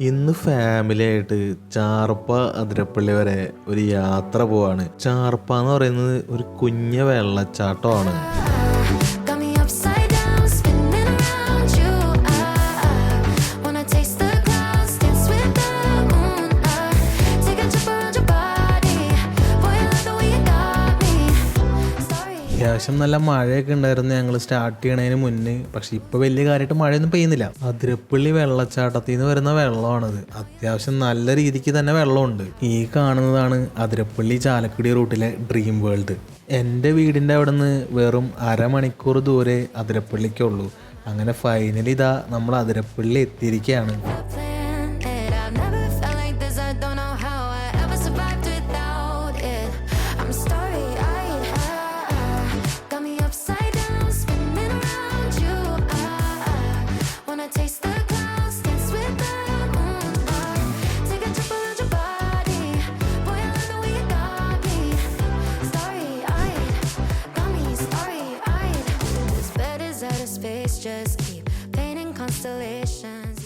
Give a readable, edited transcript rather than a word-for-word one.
ഇന്ന് ഫാമിലി ആയിട്ട് ചാർപ്പ അതിരപ്പള്ളി വരെ ഒരു യാത്ര പോവാണ്. ചാർപ്പ എന്ന് പറയുന്നത് ഒരു കുഞ്ഞ വെള്ളച്ചാട്ടമാണ്. അത്യാവശ്യം നല്ല മഴയൊക്കെ ഉണ്ടായിരുന്നു ഞങ്ങൾ സ്റ്റാർട്ട് ചെയ്യണതിന് മുന്നേ. പക്ഷെ ഇപ്പോൾ വലിയ കാര്യമായിട്ട് മഴയൊന്നും പെയ്യുന്നില്ല. അതിരപ്പള്ളി വെള്ളച്ചാട്ടത്തിൽ നിന്ന് വരുന്ന വെള്ളമാണത്. അത്യാവശ്യം നല്ല രീതിക്ക് തന്നെ വെള്ളമുണ്ട്. ഈ കാണുന്നതാണ് അതിരപ്പള്ളി ചാലക്കുടി റൂട്ടിലെ ഡ്രീം വേൾഡ്. എൻ്റെ വീടിൻ്റെ അവിടെ നിന്ന് വെറും അരമണിക്കൂർ ദൂരെ അതിരപ്പള്ളിക്കുള്ളൂ. അങ്ങനെ ഫൈനലി ഇതാ നമ്മൾ അതിരപ്പള്ളി എത്തിയിരിക്കുകയാണ്. Just keep painting constellations.